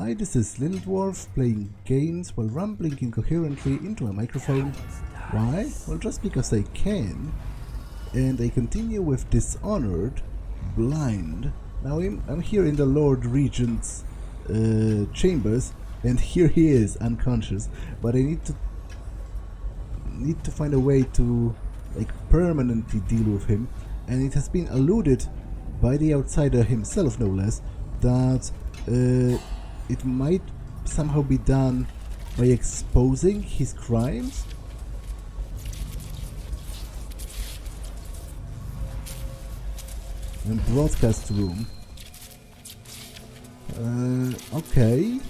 Hi, this is Little Dwarf playing games while rambling incoherently into a microphone. Why? Well, just because I can. And I continue with Dishonored, Blind. Now I'm here in the Lord Regent's chambers, and here he is, unconscious. But I need to find a way to like permanently deal with him. And it has been alluded by the outsider himself, no less, that it might somehow be done by exposing his crimes. And broadcast room. Okay.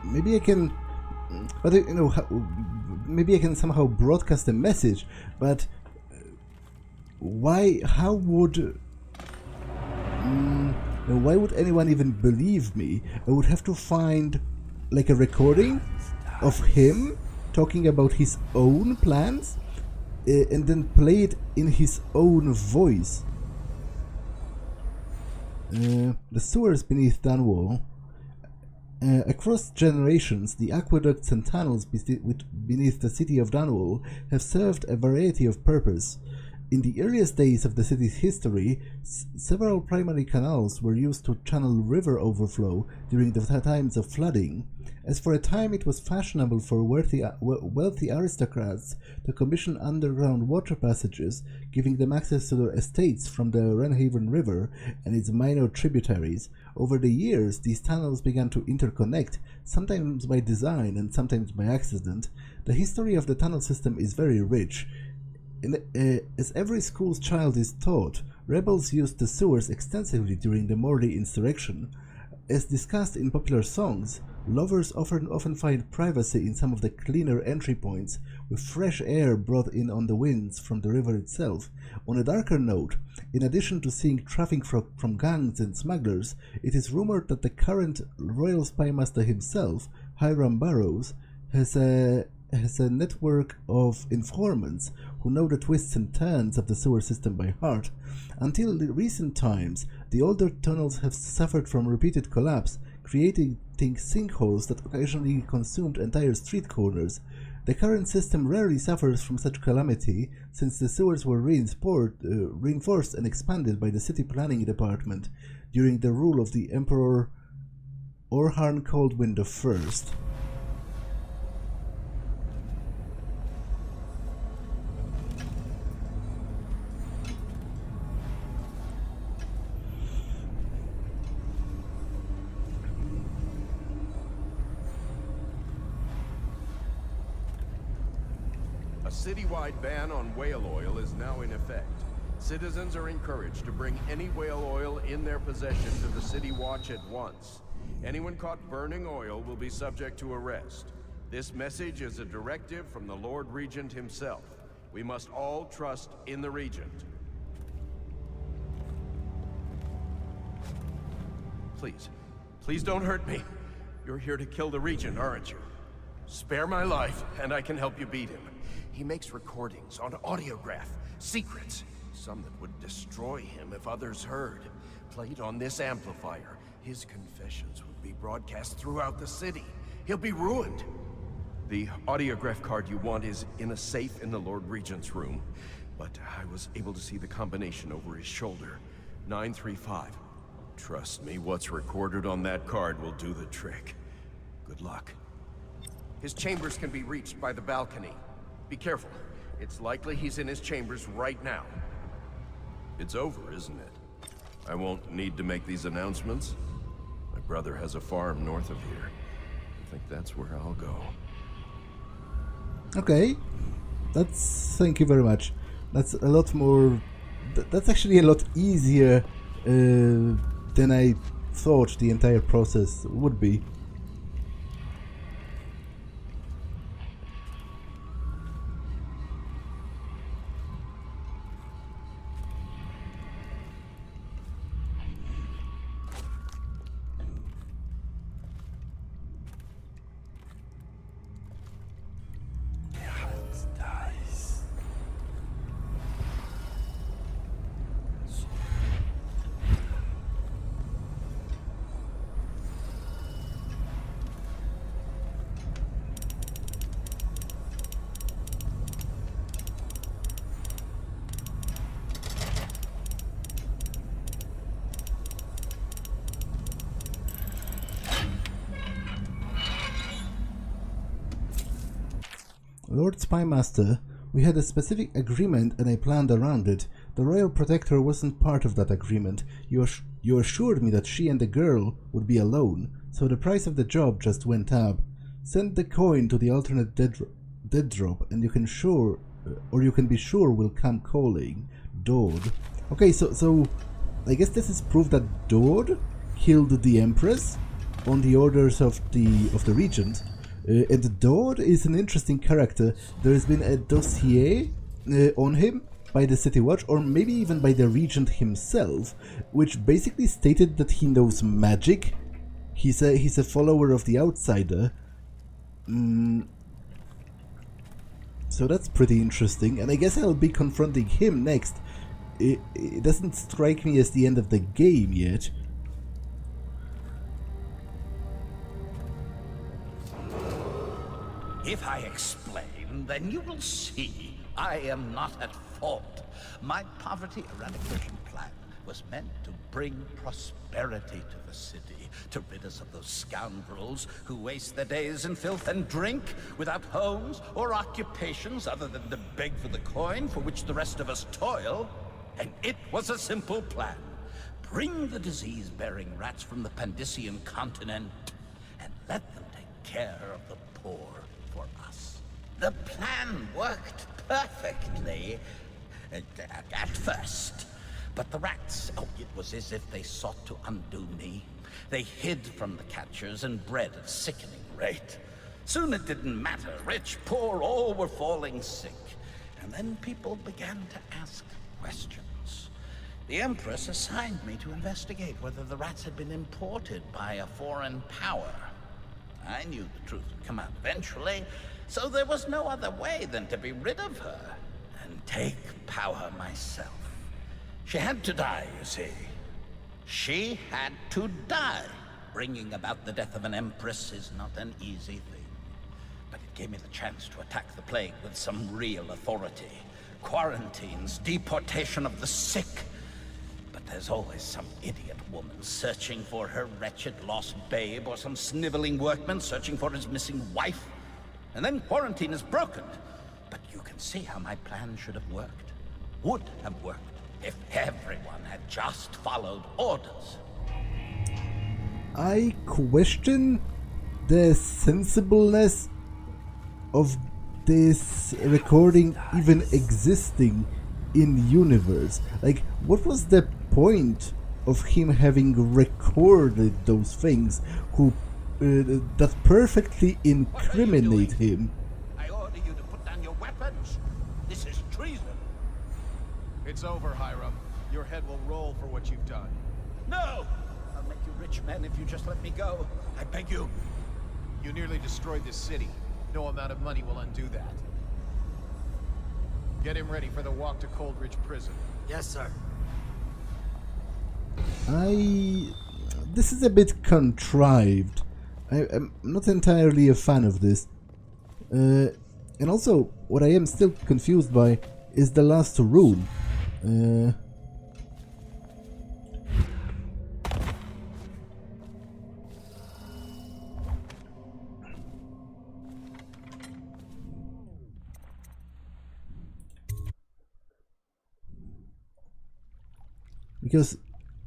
Maybe I can, but you know, maybe I can somehow broadcast a message. But why? How would? Why would anyone even believe me? I would have to find like a recording of him talking about his own plans, and then play it in his own voice. The sewers beneath Dunwall. Across generations, the aqueducts and tunnels beneath the city of Dunwall have served a variety of purpose. In the earliest days of the city's history, several primary canals were used to channel river overflow during the times of flooding. As for a time it was fashionable for wealthy aristocrats to commission underground water passages, giving them access to their estates from the Wrenhaven River and its minor tributaries. Over the years, these tunnels began to interconnect, sometimes by design and sometimes by accident. The history of the tunnel system is very rich. As every school's child is taught, rebels used the sewers extensively during the Morley insurrection. As discussed in popular songs, lovers often find privacy in some of the cleaner entry points, with fresh air brought in on the winds from the river itself. On a darker note, in addition to seeing traffic from gangs and smugglers, it is rumored that the current Royal Spymaster himself, Hiram Burrows, has a network of informants who know the twists and turns of the sewer system by heart. Until recent times, the older tunnels have suffered from repeated collapse, creating sinkholes that occasionally consumed entire street corners. The current system rarely suffers from such calamity, since the sewers were reinforced and expanded by the city planning department during the rule of the Emperor Orhan Coldwind I. A citywide ban on whale oil is now in effect. Citizens are encouraged to bring any whale oil in their possession to the City Watch at once. Anyone caught burning oil will be subject to arrest. This message is a directive from the Lord Regent himself. We must all trust in the Regent. Please don't hurt me. You're here to kill the Regent, aren't you? Spare my life, and I can help you beat him. He makes recordings on audiograph, secrets, some that would destroy him if others heard. Played on this amplifier, his confessions would be broadcast throughout the city. He'll be ruined. The audiograph card you want is in a safe in the Lord Regent's room, but I was able to see the combination over his shoulder. 935. Trust me, what's recorded on that card will do the trick. Good luck. His chambers can be reached by the balcony. Be careful. It's likely he's in his chambers right now. It's over, isn't it? I won't need to make these announcements. I brother has a farm north of here. I think that's where I'll go. Okay. Thank you very much. That's a lot more... That's actually a lot easier than I thought the entire process would be. Lord Spymaster, we had a specific agreement and I planned around it. The Royal Protector wasn't part of that agreement. You assured me that she and the girl would be alone, so the price of the job just went up. Send the coin to the alternate dead drop and you can be sure we'll come calling. Dord. Okay, so I guess this is proof that Dord killed the Empress on the orders of the Regent. And Dord is an interesting character. There has been a dossier on him by the City Watch, or maybe even by the Regent himself, which basically stated that he knows magic. He's a follower of the Outsider. So that's pretty interesting, and I guess I'll be confronting him next. It doesn't strike me as the end of the game yet. If I explain, then you will see I am not at fault. My poverty eradication plan was meant to bring prosperity to the city, to rid us of those scoundrels who waste their days in filth and drink, without homes or occupations other than to beg for the coin for which the rest of us toil. And it was a simple plan. Bring the disease-bearing rats from the Pandician continent and let them take care of the poor. For us. The plan worked perfectly at first, but the rats, it was as if they sought to undo me. They hid from the catchers and bred at sickening rate. Soon it didn't matter, rich, poor, all were falling sick. And then people began to ask questions. The Empress assigned me to investigate whether the rats had been imported by a foreign power. I knew the truth would come out eventually, so there was no other way than to be rid of her and take power myself. She had to die, you see. She had to die. Bringing about the death of an Empress is not an easy thing. But it gave me the chance to attack the plague with some real authority. Quarantines, deportation of the sick. But there's always some idiot woman searching for her wretched lost babe, or some sniveling workman searching for his missing wife. And then quarantine is broken. But you can see how my plan should have worked. Would have worked if everyone had just followed orders. I question the sensibleness of this recording even existing in universe. Like, what was the point of him having recorded those things that perfectly incriminate him? I order you to put down your weapons. This is treason. It's over, Hiram. Your head will roll for what you've done. No! I'll make you rich men if you just let me go. I beg you. You nearly destroyed this city. No amount of money will undo that. Get him ready for the walk to Coldridge Prison. Yes, sir. This is a bit contrived. I'm not entirely a fan of this. And also, what I am still confused by is the last room. Because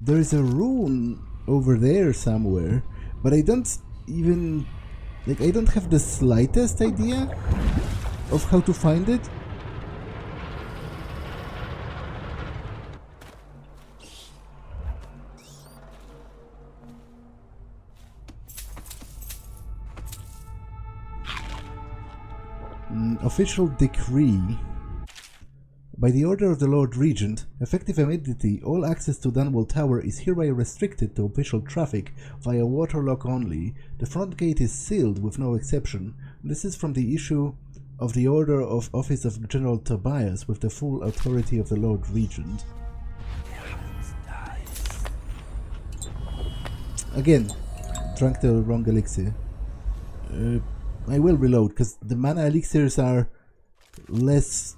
there is a rune over there somewhere, but I don't even... like, I don't have the slightest idea of how to find it. Official decree. By the order of the Lord Regent, effective immediately, all access to Dunwall Tower is hereby restricted to official traffic via waterlock only. The front gate is sealed with no exception. This is from the issue of the Order of Office of General Tobias with the full authority of the Lord Regent. Again, drank the wrong elixir. I will reload, because the mana elixirs are less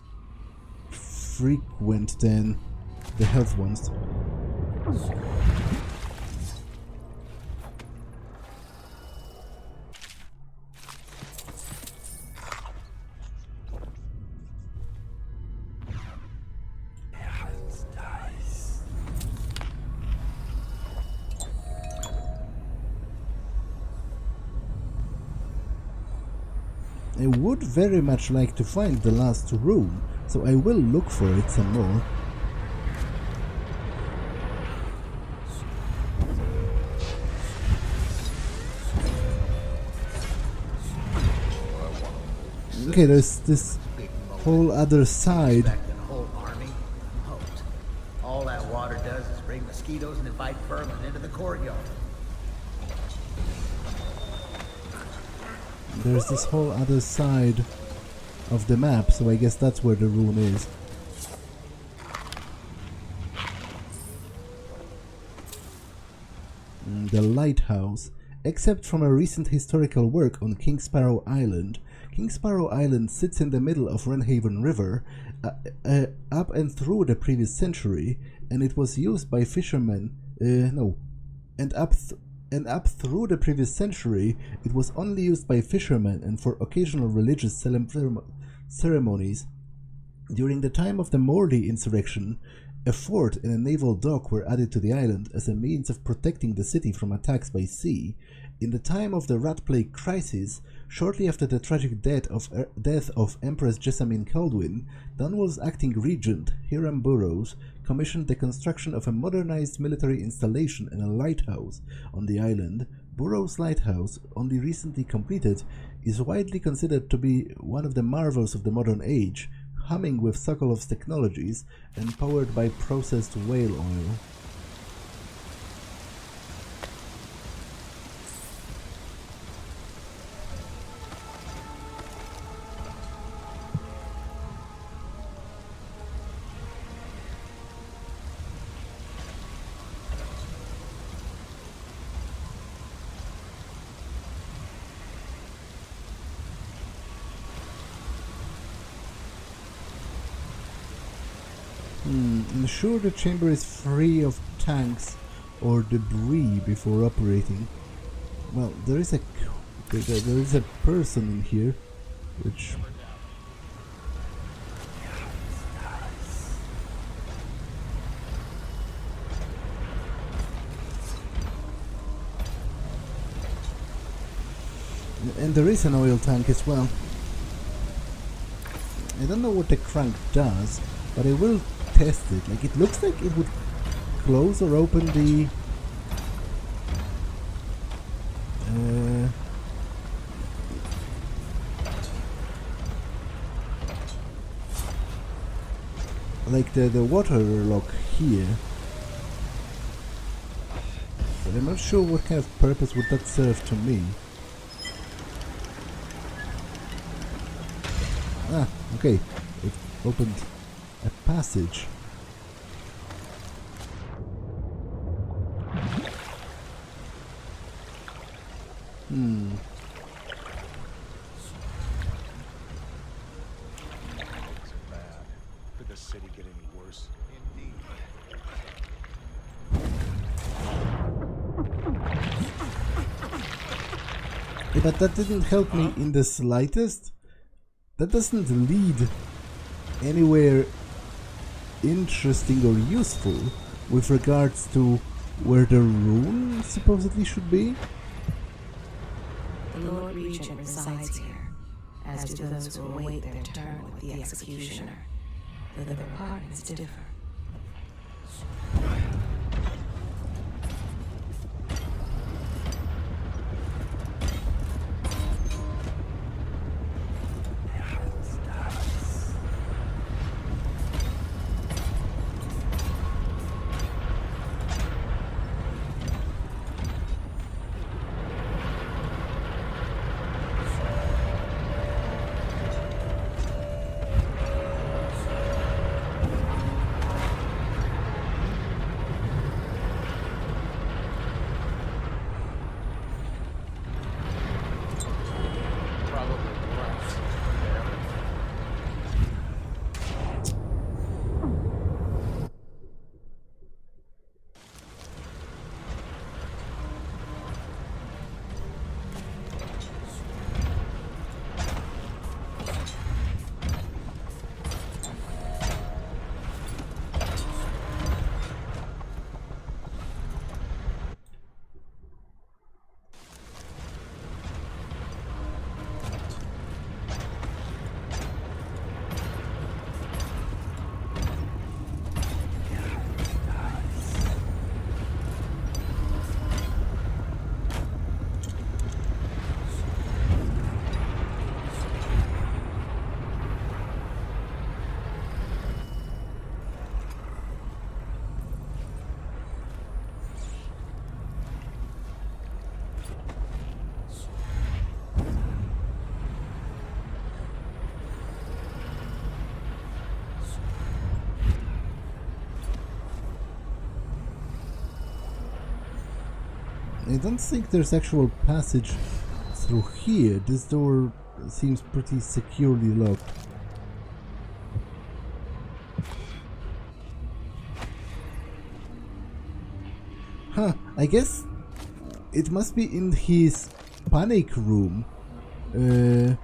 frequent than the health ones. I would very much like to find the last room, so I will look for it some more. Okay, there's this whole other side. All that water does is bring mosquitoes and invite vermin into the courtyard. There's this whole other side of the map, so I guess that's where the room is. The lighthouse. Except from a recent historical work on King Sparrow Island. King Sparrow Island sits in the middle of Wrenhaven River, up and through the previous century, and it was used by fishermen. And up through the previous century, it was only used by fishermen and for occasional religious ceremonies. During the time of the Morley insurrection, a fort and a naval dock were added to the island as a means of protecting the city from attacks by sea. In the time of the rat plague crisis, shortly after the tragic death of Empress Jessamine Caldwin, Dunwall's acting regent, Hiram Burrows, commissioned the construction of a modernized military installation and a lighthouse on the island. Burrows' lighthouse, only recently completed, is widely considered to be one of the marvels of the modern age, humming with Sokolov's technologies and powered by processed whale oil. Ensure the chamber is free of tanks or debris before operating. Well, there is a person in here, which... And there is an oil tank as well. I don't know what the crank does, but I will test it. Like, it looks like it would close or open the like the water lock here, but I'm not sure what kind of purpose would that serve to me. Ah, okay, it opened a passage. Could the city get any worse? Indeed. Yeah, but that didn't help me in the slightest. That doesn't lead anywhere interesting or useful with regards to where the rune supposedly should be? The Lord Regent resides here, as do those who await their turn with the executioner, though their departments differ. I don't think there's actual passage through here. This door seems pretty securely locked. Huh, I guess it must be in his panic room that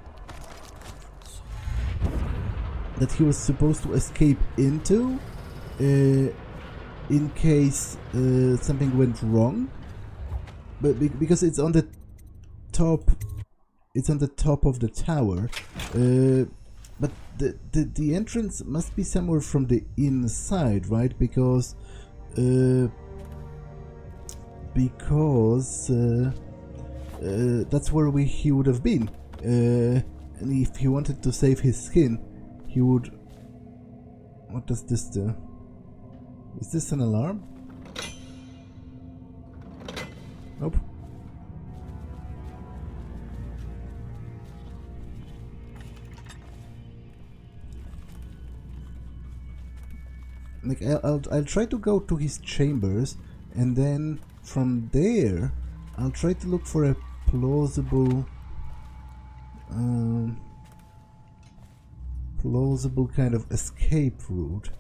he was supposed to escape into in case something went wrong. But because it's on the top, of the tower. But the entrance must be somewhere from the inside, right? Because that's where he would have been. And if he wanted to save his skin, he would. What does this do? Is this an alarm? Nope. Like I'll try to go to his chambers, and then from there I'll try to look for a plausible kind of escape route.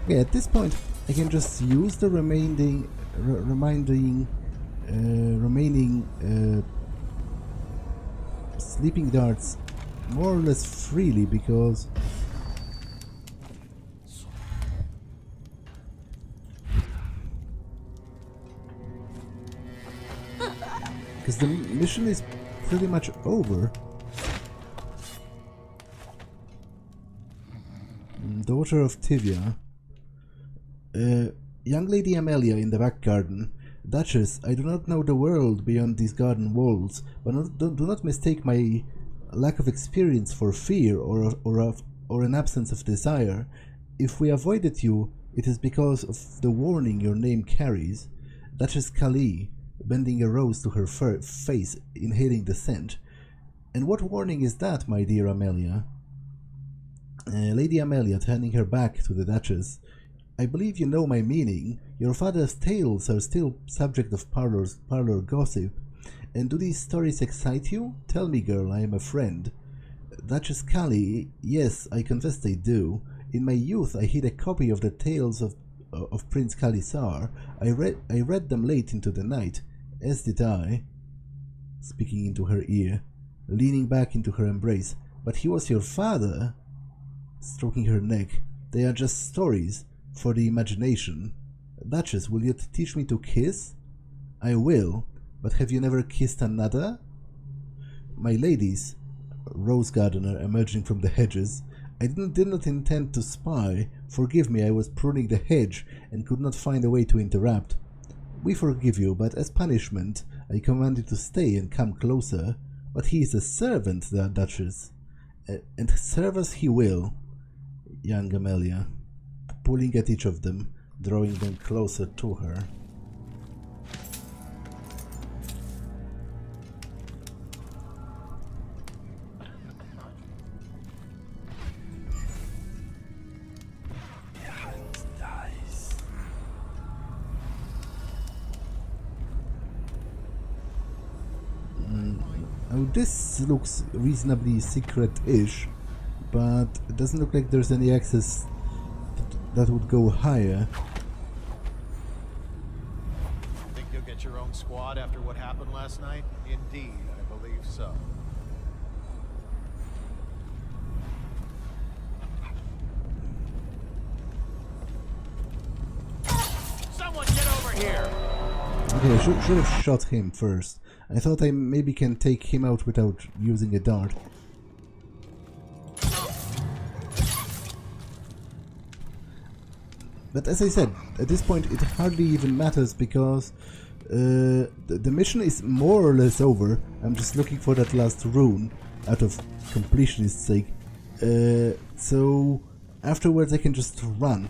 Okay, at this point I can just use the remaining sleeping darts more or less freely, because the mission is pretty much over. Daughter of TYVIA. Young Lady Amelia in the back garden. Duchess, I do not know the world beyond these garden walls, but do not mistake my lack of experience for fear or an absence of desire. If we avoided you, it is because of the warning your name carries. Duchess Kali, bending a rose to her face, inhaling the scent. And what warning is that, my dear Amelia? Lady Amelia, turning her back to the Duchess. I believe you know my meaning. Your father's tales are still subject of parlor gossip. And do these stories excite you? Tell me, girl, I am a friend. Duchess Cully, yes, I confess they do. In my youth I hid a copy of the tales of Prince Kalisar. I read them late into the night, as did I, speaking into her ear, leaning back into her embrace. But he was your father, stroking her neck. They are just stories for the imagination. Duchess, will you teach me to kiss? I will, but have you never kissed another? My ladies, Rose Gardener emerging from the hedges, I did not intend to spy. Forgive me, I was pruning the hedge and could not find a way to interrupt. We forgive you, but as punishment, I command you to stay and come closer. But he is a servant, the Duchess, and serve us he will. Young Amelia, pulling at each of them, drawing them closer to her. Oh, this looks reasonably secret-ish, but it doesn't look like there's any access that would go higher. Think you'll get your own squad after what happened last night? Indeed, I believe so. Someone get over here! Okay, I should have shot him first. I thought I maybe can take him out without using a dart. But as I said, at this point it hardly even matters because the mission is more or less over. I'm just looking for that last rune out of completionist's sake. So afterwards I can just run.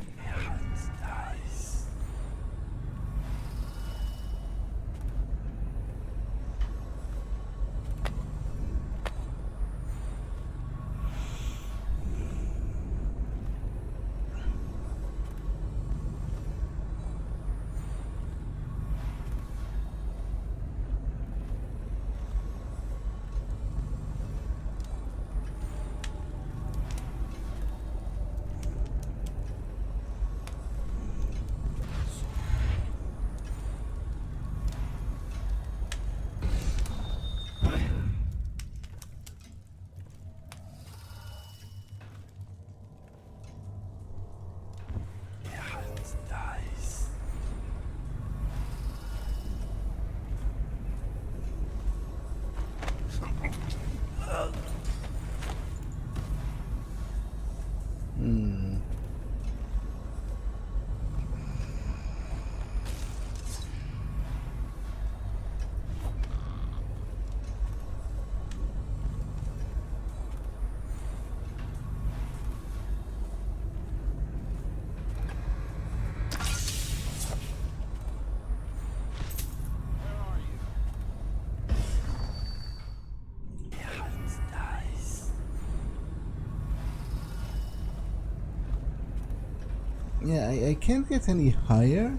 Yeah, I can't get any higher.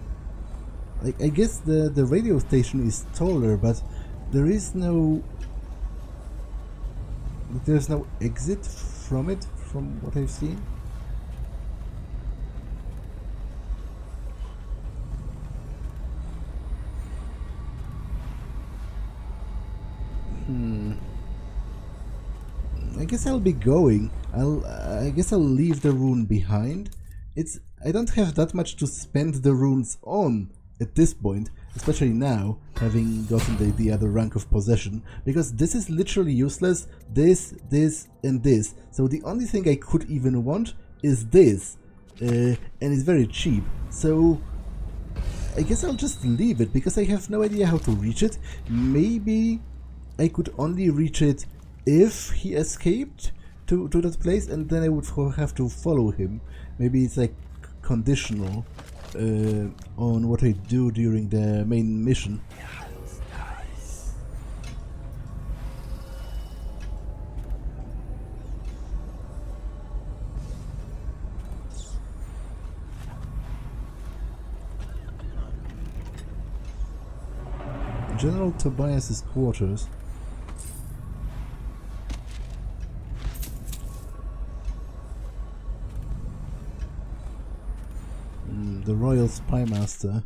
Like, I guess the radio station is taller, but there is no... There's no exit from it, from what I've seen. I guess I'll be going. I guess I'll leave the rune behind. I don't have that much to spend the runes on at this point, especially now, having gotten the other rank of possession, because this is literally useless, this, and this. So the only thing I could even want is this, and it's very cheap. So I guess I'll just leave it, because I have no idea how to reach it. Maybe I could only reach it if he escaped to that place, and then I would have to follow him. Maybe it's like conditional on what I do during the main mission. General Tobias's quarters. The Royal Spymaster.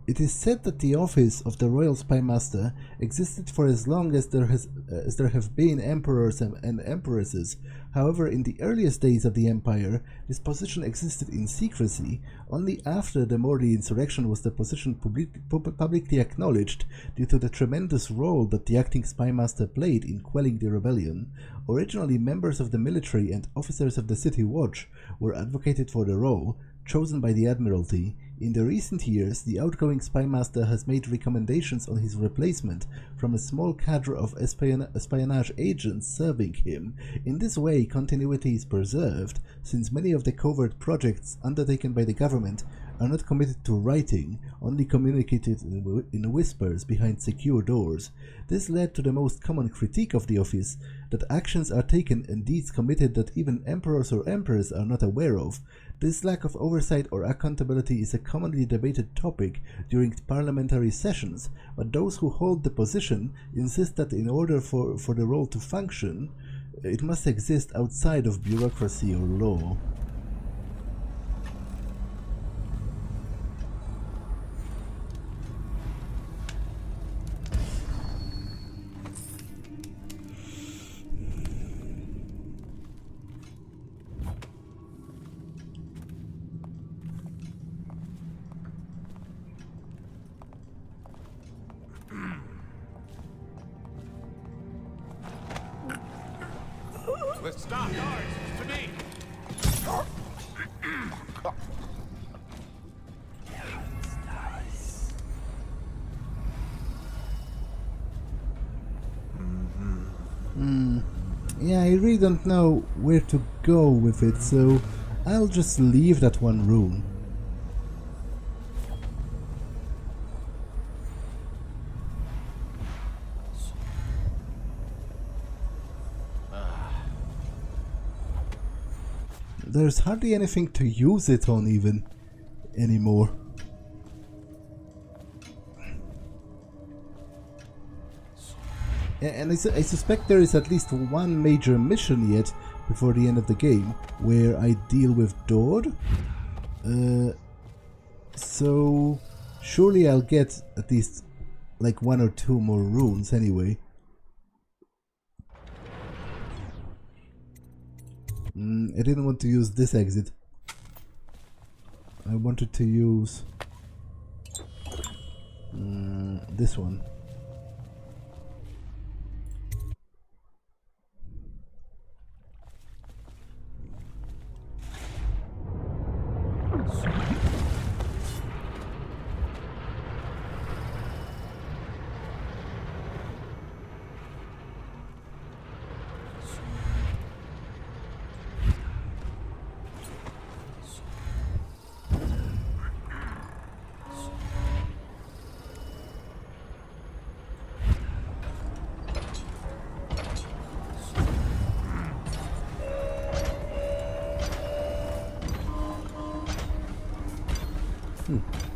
It is said that the office of the Royal Spymaster existed for as long as there have been emperors and empresses. However, in the earliest days of the Empire, this position existed in secrecy. Only after the Mordi insurrection was the position publicly acknowledged due to the tremendous role that the acting Spymaster played in quelling the rebellion. Originally, members of the military and officers of the City Watch were advocated for the role, chosen by the Admiralty. In the recent years, the outgoing Spymaster has made recommendations on his replacement from a small cadre of espionage agents serving him. In this way, continuity is preserved, since many of the covert projects undertaken by the government are not committed to writing, only communicated in whispers behind secure doors. This led to the most common critique of the office, that actions are taken and deeds committed that even emperors or empresses are not aware of. This lack of oversight or accountability is a commonly debated topic during parliamentary sessions, but those who hold the position insist that in order for the role to function, it must exist outside of bureaucracy or law. Let's stop. Guards, to me. Yeah, I really don't know where to go with it, so I'll just leave that one rune. There's hardly anything to use it on even anymore. And I suspect there is at least one major mission yet before the end of the game where I deal with Dord. So surely I'll get at least like 1 or 2 more runes anyway. I didn't want to use this exit. I wanted to use this one.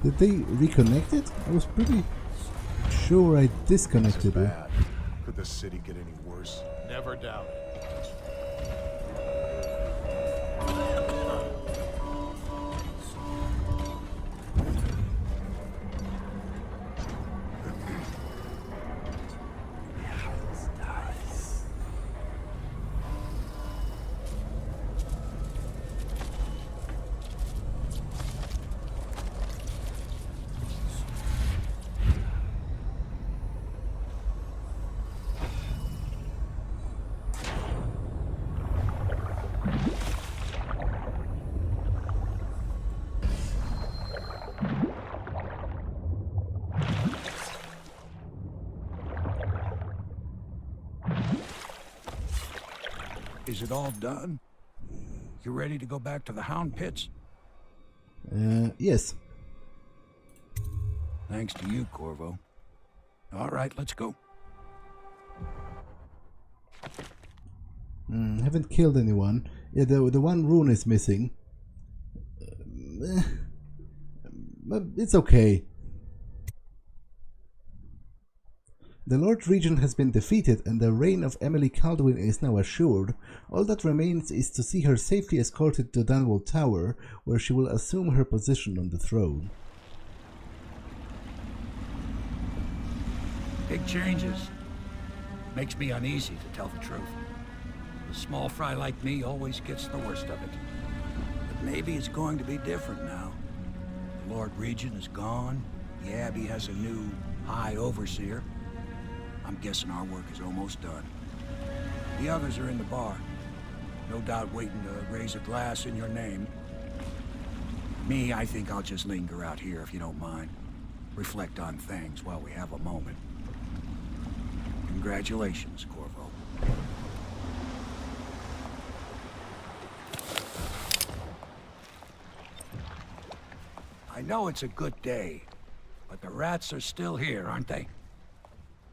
Did they reconnect it? I was pretty sure I disconnected it. Bad. Could the city get any worse? Never doubt it. Is it all done? You ready to go back to the Hound Pits? Yes. Thanks to you, Corvo. All right, let's go. Haven't killed anyone. Yeah, the one rune is missing. but it's okay. The Lord Regent has been defeated and the reign of Emily Kaldwin is now assured. All that remains is to see her safely escorted to Dunwall Tower, where she will assume her position on the throne. Big changes. Makes me uneasy, to tell the truth. A small fry like me always gets the worst of it. But maybe it's going to be different now. The Lord Regent is gone. The Abbey has a new High Overseer. I'm guessing our work is almost done. The others are in the bar. No doubt waiting to raise a glass in your name. Me, I think I'll just linger out here if you don't mind. Reflect on things while we have a moment. Congratulations, Corvo. I know it's a good day, but the rats are still here, aren't they?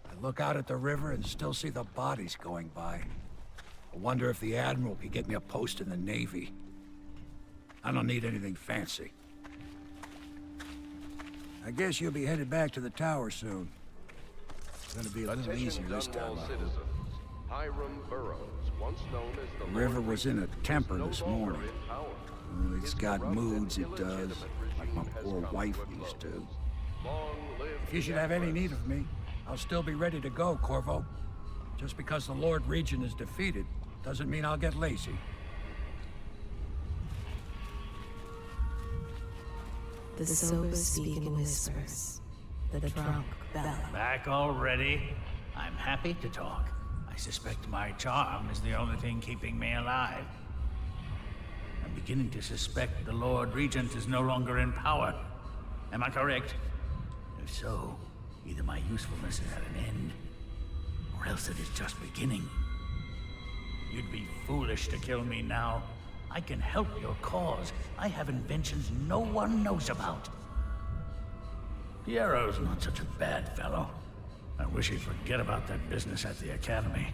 I look out at the river and still see the bodies going by. I wonder if the Admiral could get me a post in the Navy. I don't need anything fancy. I guess you'll be headed back to the tower soon. It's gonna be a little easier this time. The river was in a temper this morning. It's got moods, it does, like my poor wife used to. If you should have any need of me, I'll still be ready to go, Corvo. Just because the Lord Regent is defeated doesn't mean I'll get lazy. The sobers speak in whispers. The drunk bellow. Back already? I'm happy to talk. I suspect my charm is the only thing keeping me alive. I'm beginning to suspect the Lord Regent is no longer in power. Am I correct? If so, either my usefulness is at an end, or else it is just beginning. You'd be foolish to kill me now. I can help your cause. I have inventions no one knows about. Piero's not such a bad fellow. I wish he'd forget about that business at the Academy.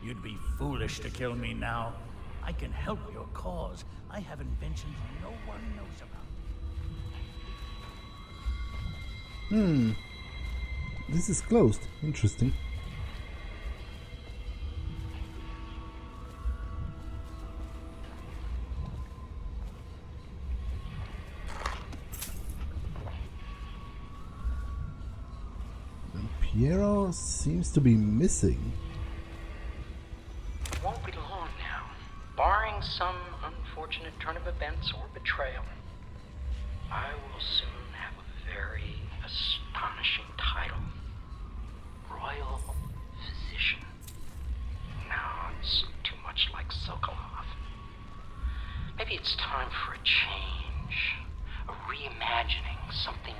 You'd be foolish to kill me now. I can help your cause. I have inventions no one knows about. This is closed. Interesting. And Piero seems to be missing. It won't be long now, barring some unfortunate turn of events or betrayal. I will soon have a very astonishing title. Royal Physician. No, it's too much like Sokolov. Maybe it's time for a change. A reimagining, something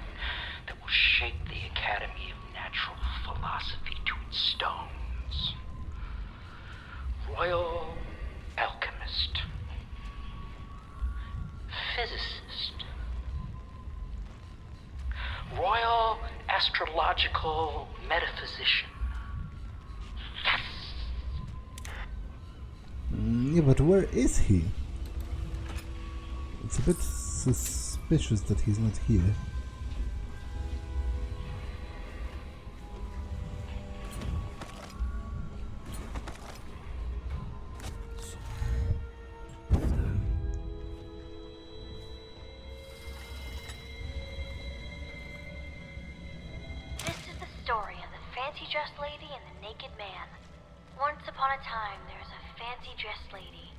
that will shake the Academy of Natural Philosophy to its stones. Royal Alchemist. Physicist. Royal Astrological Metaphysician. Yeah, but where is he? It's a bit suspicious that he's not here. Fancy-dressed lady and the naked man. Once upon a time, there was a fancy-dressed lady,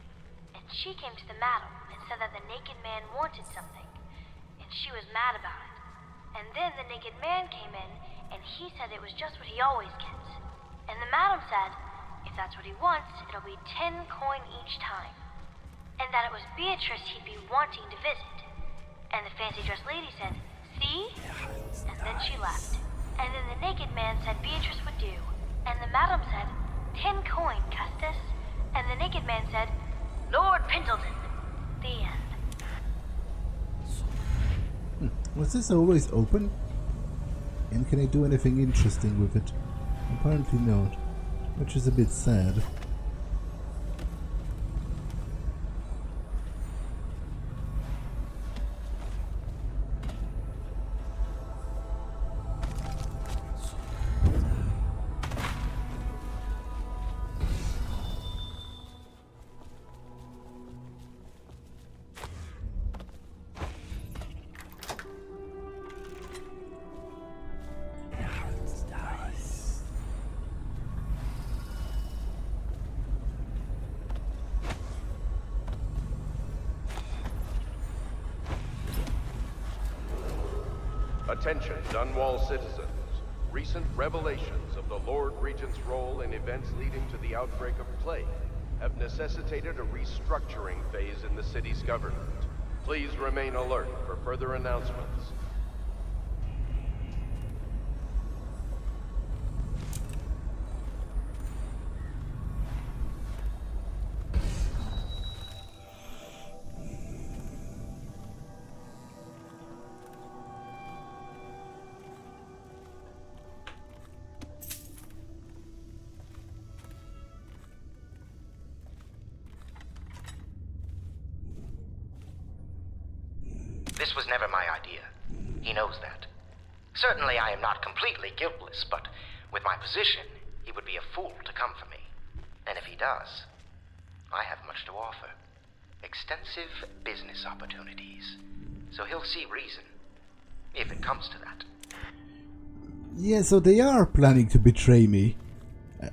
and she came to the madam and said that the naked man wanted something, and she was mad about it. And then the naked man came in, and he said it was just what he always gets. And the madam said, if that's what he wants, it'll be 10 coin each time. And that it was Beatrice he'd be wanting to visit. And the fancy-dressed lady said, see? And then she left. And then the naked man said Beatrice would do. And the madam said, 10 coin, Custis. And the naked man said, Lord Pendleton. The end. Was this always open? And can I do anything interesting with it? Apparently not, which is a bit sad. Attention, Dunwall citizens. Recent revelations of the Lord Regent's role in events leading to the outbreak of plague have necessitated a restructuring phase in the city's government. Please remain alert for further announcements. This was never my idea. He knows that. Certainly I am not completely guiltless, but with my position, he would be a fool to come for me. And if he does, I have much to offer. Extensive business opportunities. So he'll see reason, if it comes to that. Yeah, so they are planning to betray me.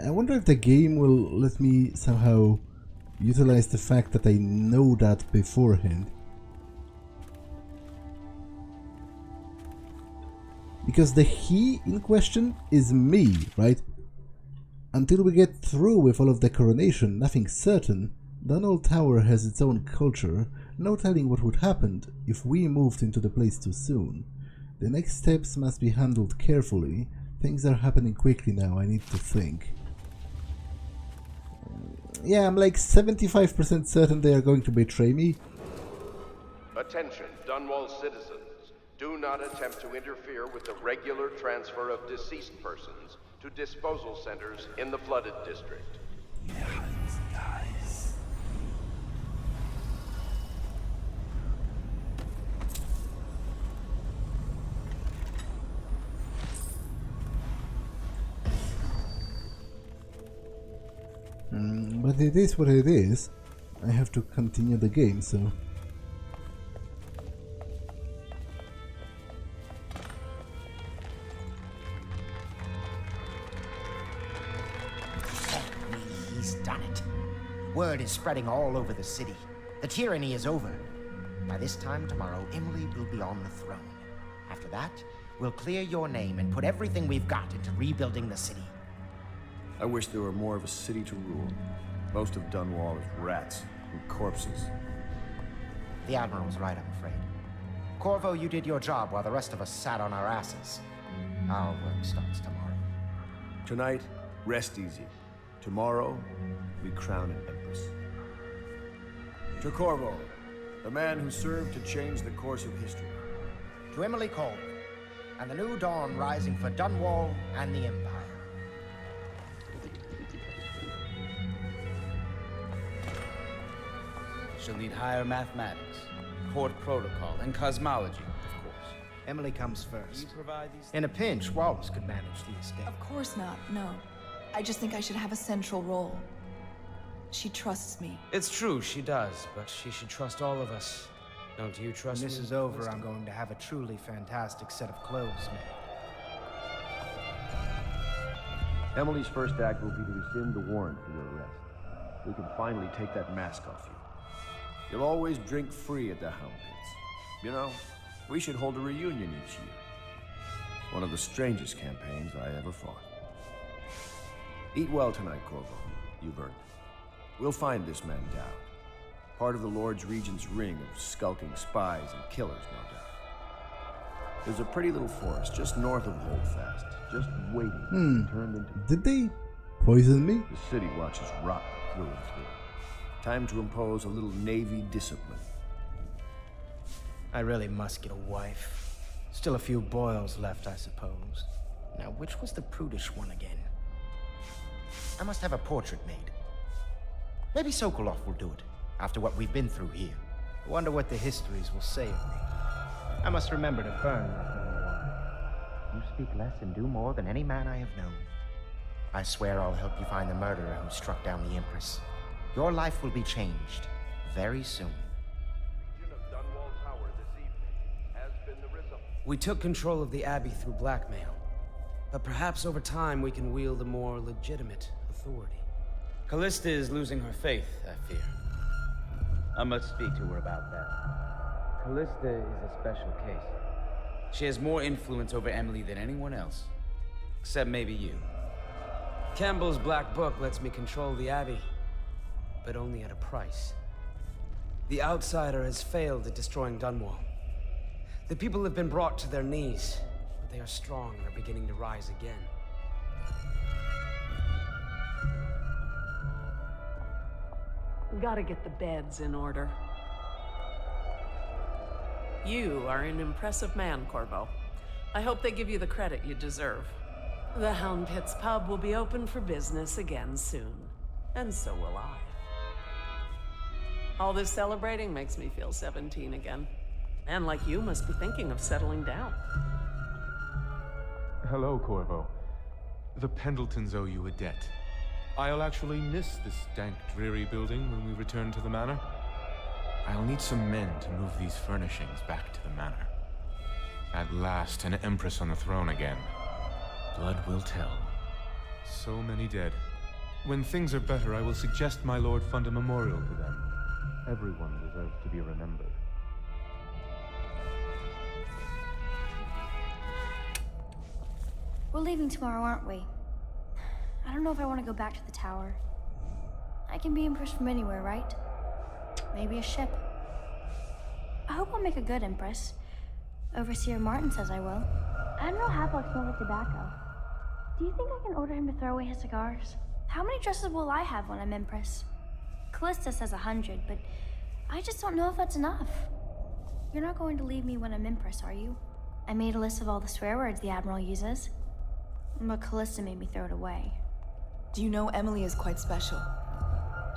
I wonder if the game will let me somehow utilize the fact that I know that beforehand. Because the he in question is me, right? Until we get through with all of the coronation, nothing's certain. Dunwall Tower has its own culture, no telling what would happen if we moved into the place too soon. The next steps must be handled carefully. Things are happening quickly now, I need to think. Yeah, I'm like 75% certain they are going to betray me. Attention, Dunwall citizens. Do not attempt to interfere with the regular transfer of deceased persons to disposal centers in the flooded district. But it is what it is. I have to continue the game, so... He's done it. Word is spreading all over the city. The tyranny is over. By this time tomorrow, Emily will be on the throne. After that, we'll clear your name and put everything we've got into rebuilding the city. I wish there were more of a city to rule. Most of Dunwall is rats and corpses. The Admiral's right, I'm afraid. Corvo, you did your job while the rest of us sat on our asses. Our work starts tomorrow. Tonight, rest easy. Tomorrow, we crown an Empress. To Corvo, the man who served to change the course of history. To Emily Colvin, and the new dawn rising for Dunwall and the Empire. She'll need higher mathematics, court protocol, and cosmology, of course. Emily comes first. You provide these In a pinch, Wallace could manage the estate. Of course not, no. I just think I should have a central role. She trusts me. It's true, she does, but she should trust all of us. Don't you trust me? When this is over, I'm going to have a truly fantastic set of clothes made. Emily's first act will be to rescind the warrant for your arrest. We can finally take that mask off you. You'll always drink free at the Hound Pits. You know, we should hold a reunion each year. One of the strangest campaigns I ever fought. Eat well tonight, Corvo. You've earned it. We'll find this man Dowd. Part of the Lord's Regent's ring of skulking spies and killers, no doubt. There's a pretty little forest just north of Holdfast, just waiting to be turned into... Did they poison me? The city watches rot through and through. Time to impose a little Navy discipline. I really must get a wife. Still a few boils left, I suppose. Now, which was the prudish one again? I must have a portrait made. Maybe Sokolov will do it, after what we've been through here. I wonder what the histories will say of me. I must remember to burn that little one. You speak less and do more than any man I have known. I swear I'll help you find the murderer who struck down the Empress. Your life will be changed very soon. We took control of the Abbey through blackmail, but perhaps over time we can wield a more legitimate authority. Callista is losing her faith, I fear. I must speak to her about that. Callista is a special case. She has more influence over Emily than anyone else. Except maybe you. Campbell's Black Book lets me control the Abbey, but only at a price. The outsider has failed at destroying Dunwall. The people have been brought to their knees, but they are strong and are beginning to rise again. Gotta get the beds in order. You are an impressive man, Corvo. I hope they give you the credit you deserve. The Hound Pits pub will be open for business again soon. And so will I. All this celebrating makes me feel 17 again. Man like you must be thinking of settling down. Hello, Corvo. The Pendletons owe you a debt. I'll actually miss this dank, dreary building when we return to the manor. I'll need some men to move these furnishings back to the manor. At last, an Empress on the throne again. Blood will tell. So many dead. When things are better, I will suggest my lord fund a memorial to them. Everyone deserves to be remembered. We're leaving tomorrow, aren't we? I don't know if I want to go back to the tower. I can be Empress from anywhere, right? Maybe a ship. I hope I'll make a good Empress. Overseer Martin says I will. I don't know HAVELOCK smells like tobacco. Do you think I can order him to throw away his cigars? How many dresses will I have when I'm Empress? Callista says 100, but I just don't know if that's enough. You're not going to leave me when I'm Empress, are you? I made a list of all the swear words the Admiral uses, but Callista made me throw it away. Do you know Emily is quite special?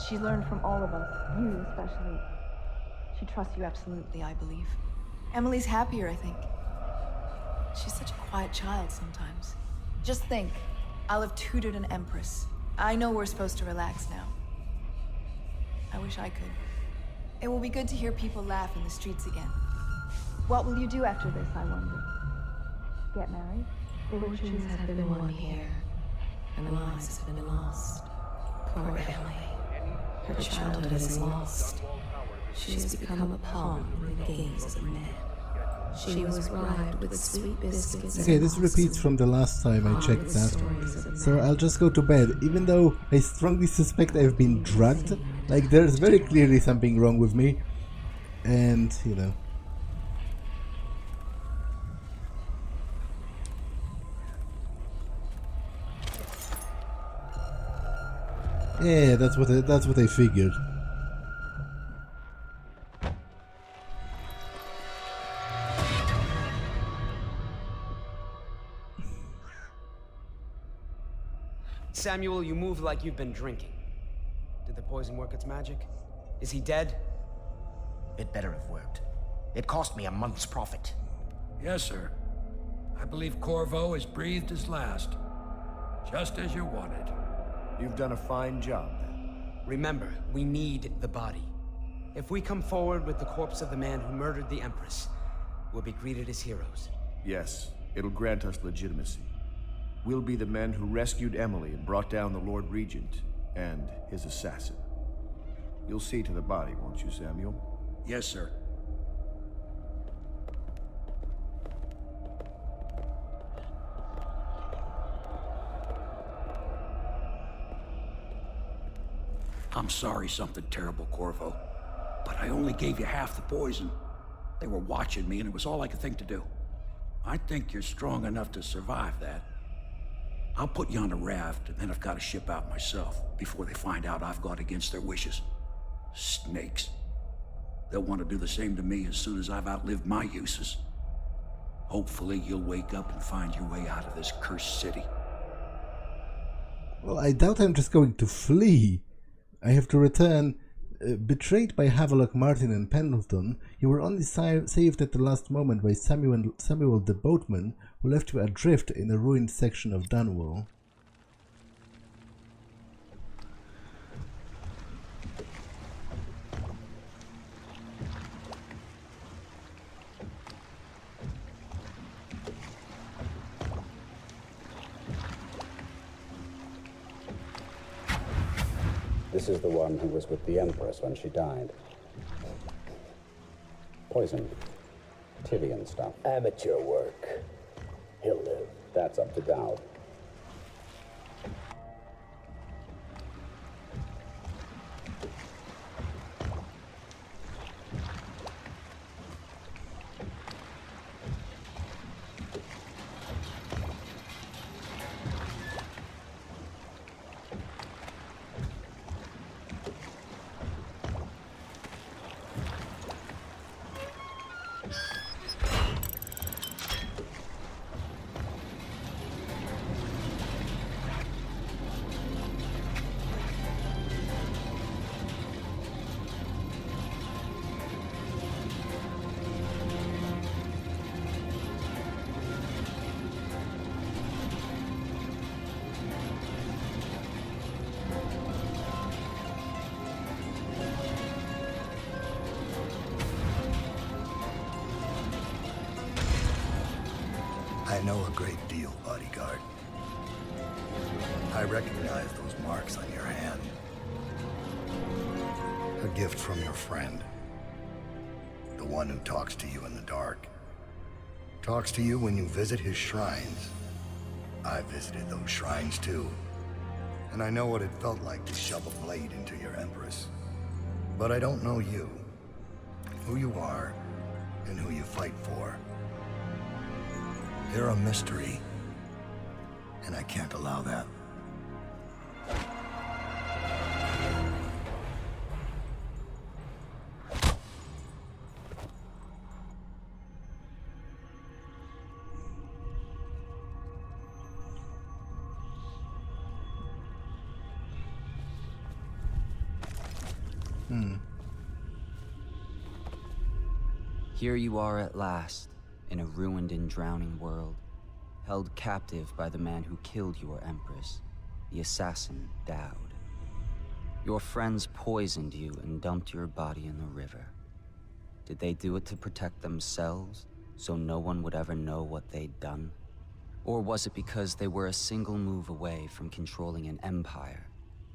She learned from all of us, you especially. She trusts you absolutely, I believe. Emily's happier, I think. She's such a quiet child sometimes. Just think, I'll have tutored an Empress. I know we're supposed to relax now. I wish I could. It will be good to hear people laugh in the streets again. What will you do after this, I wonder? Get married? Fortunes have been won here, and lives have been lost. Poor Emily. Her childhood is lost. She has become a pawn in the games of men. She was bribed with sweet biscuits. Okay, this repeats from the last time I checked that. So I'll just go to bed, even though I strongly suspect I've been drugged. Like, there's very clearly something wrong with me. And, you know. Yeah, that's what I figured. Samuel, you move like you've been drinking. Did the poison work its magic? Is he dead? It better have worked. It cost me a month's profit. Yes, sir. I believe Corvo has breathed his last. Just as you wanted. You've done a fine job, then. Remember, we need the body. If we come forward with the corpse of the man who murdered the Empress, we'll be greeted as heroes. Yes, it'll grant us legitimacy. We'll be the men who rescued Emily and brought down the Lord Regent and his assassin. You'll see to the body, won't you, Samuel? Yes, sir. I'm sorry something terrible, Corvo, but I only gave you half the poison. They were watching me and it was all I could think to do. I think you're strong enough to survive that. I'll put you on a raft and then I've got to ship out myself before they find out I've gone against their wishes. Snakes. They'll want to do the same to me as soon as I've outlived my uses. Hopefully you'll wake up and find your way out of this cursed city. Well, I doubt I'm just going to flee. I have to return. Betrayed by HAVELOCK, Martin and Pendleton, you were only saved at the last moment by Samuel the boatman, who left you adrift in a ruined section of Dunwall. This is the one who was with the Empress when she died. Poisoned. Tivian stuff. Amateur work. He'll live. That's up to doubt. I know a great deal, bodyguard. I recognize those marks on your hand. A gift from your friend. The one who talks to you in the dark. Talks to you when you visit his shrines. I visited those shrines too. And I know what it felt like to shove a blade into your Empress. But I don't know you. Who you are, and who you fight for. You're a mystery, and I can't allow that. Here you are at last, in a ruined and drowning world, held captive by the man who killed your Empress, the assassin Dowd. Your friends poisoned you and dumped your body in the river. Did they do it to protect themselves, so no one would ever know what they'd done? Or was it because they were a single move away from controlling an empire,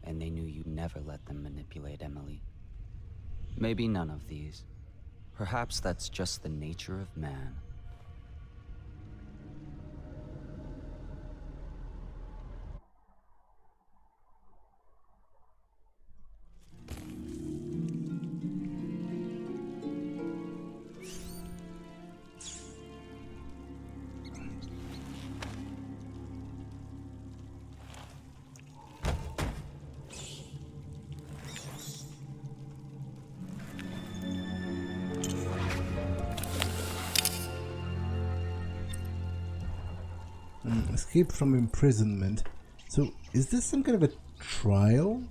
and they knew you'd never let them manipulate Emily? Maybe none of these. Perhaps that's just the nature of man. Escape from imprisonment. So, is this some kind of a trial?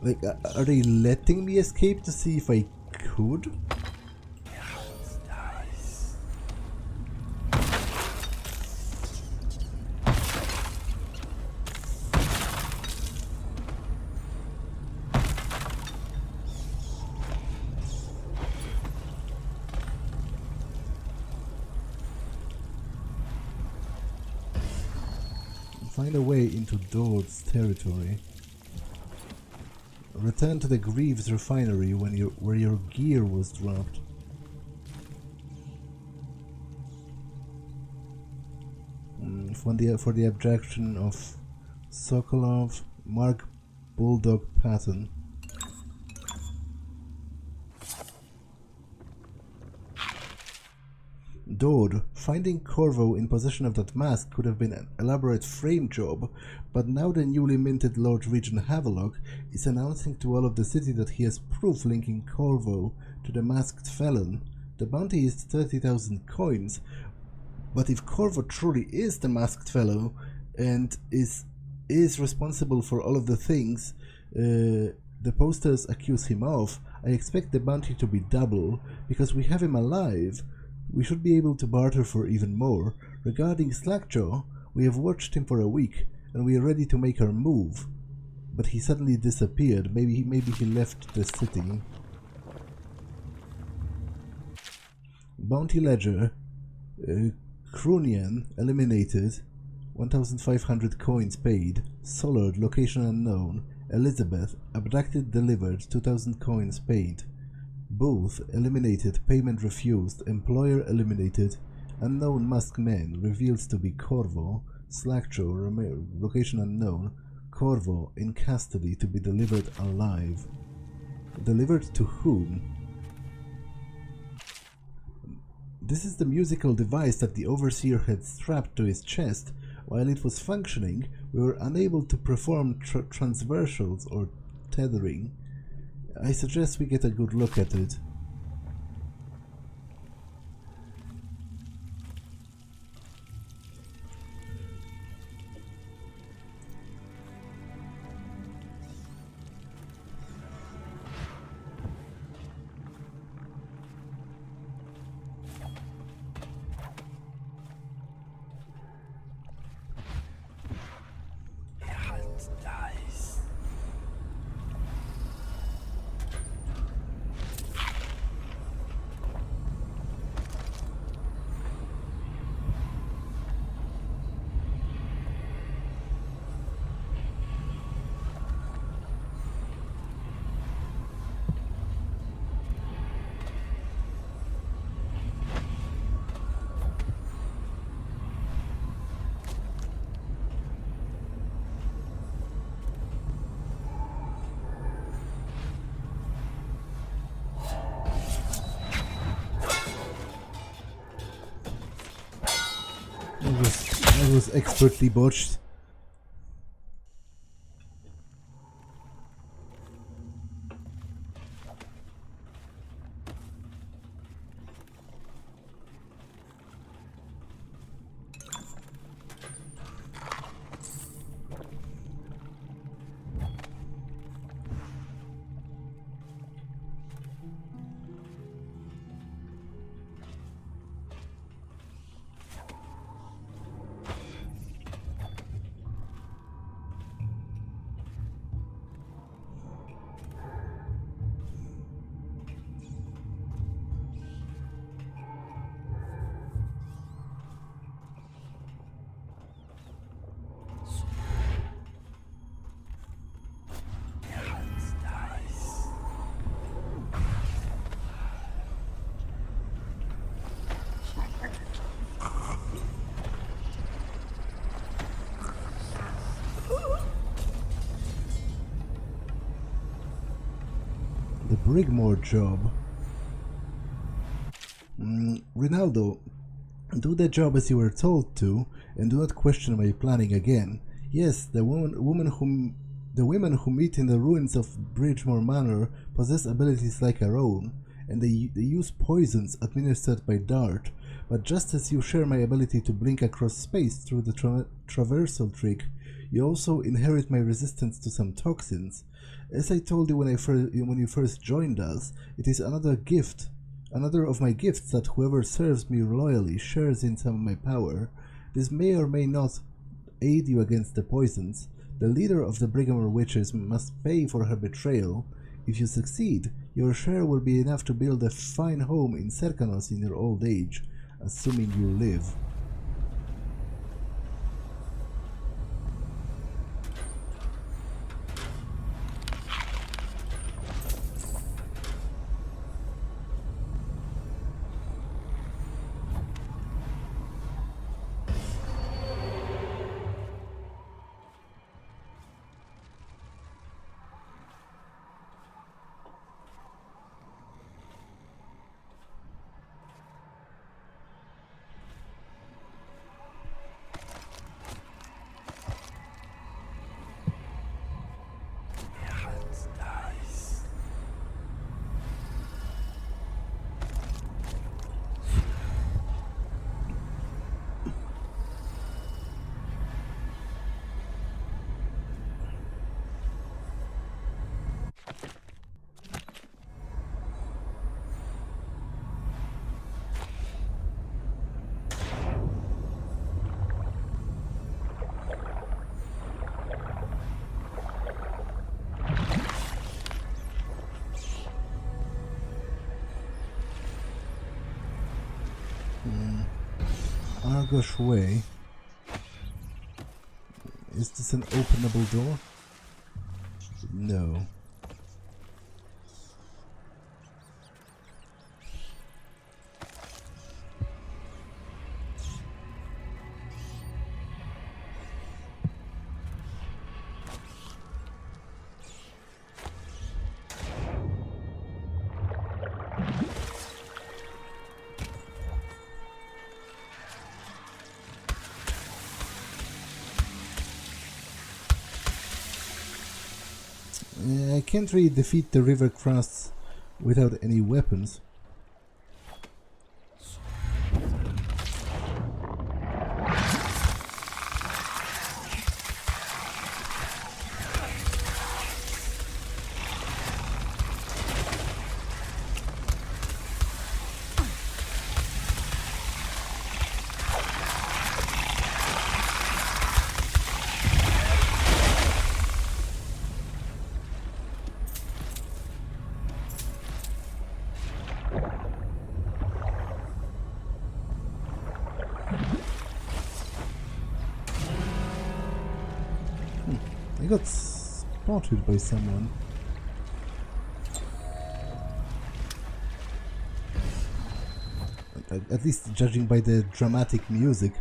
Like, are they letting me escape to see if I could? Find a way into Dord's territory. Return to the Greaves refinery where your gear was dropped. For the abduction of Sokolov, Mark Bulldog Patton. Dord, finding Corvo in possession of that mask could have been an elaborate frame job, but now the newly minted Lord Regent Havelock is announcing to all of the city that he has proof linking Corvo to the masked felon. The bounty is 30,000 coins, but if Corvo truly is the masked fellow and is responsible for all of the things the posters accuse him of, I expect the bounty to be double, because we have him alive. We should be able to barter for even more. Regarding Slackjaw, we have watched him for a week, and we are ready to make our move. But he suddenly disappeared. Maybe he left the city. Bounty Ledger. Krunian eliminated. 1,500 coins paid. Solar, location unknown. Elizabeth, abducted, delivered, 2,000 coins paid. Booth, eliminated, payment refused. Employer eliminated. Unknown masked man, revealed to be Corvo. Slackjaw, location unknown. Corvo, in custody, to be delivered alive. Delivered to whom? This is the musical device that the Overseer had strapped to his chest. While it was functioning, we were unable to perform transversals or tethering. I suggest we get a good look at it. That was expertly botched. The BRIGMORE job. Rinaldo, do the job as you were told to, and do not question my planning again. Yes, the women who meet in the ruins of BRIGMORE Manor possess abilities like our own, and they use poisons administered by dart. But just as you share my ability to blink across space through the traversal trick, you also inherit my resistance to some toxins. As I told you when you first joined us, it is another of my gifts that whoever serves me loyally shares in some of my power. This may or may not aid you against the poisons. The leader of the BRIGMORE witches must pay for her betrayal. If you succeed, your share will be enough to build a fine home in Serkanos in your old age, assuming you live. Argosh Way. Is this an openable door? No. I can't really defeat the river crusts without any weapons. I got spotted by someone. At least judging by the dramatic music.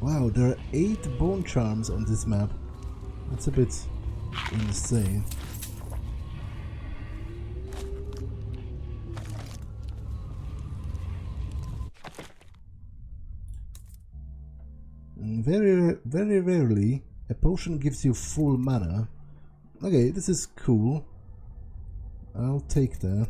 Wow, there are 8 bone charms on this map. That's a bit insane. Very rarely a potion gives you full mana. Okay, this is cool. I'll take that.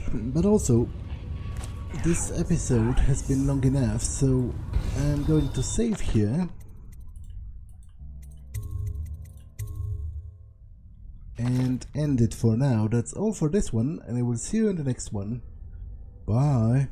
But also, this episode has been long enough, so I'm going to save here. And end it for now. That's all for this one, and I will see you in the next one. Bye!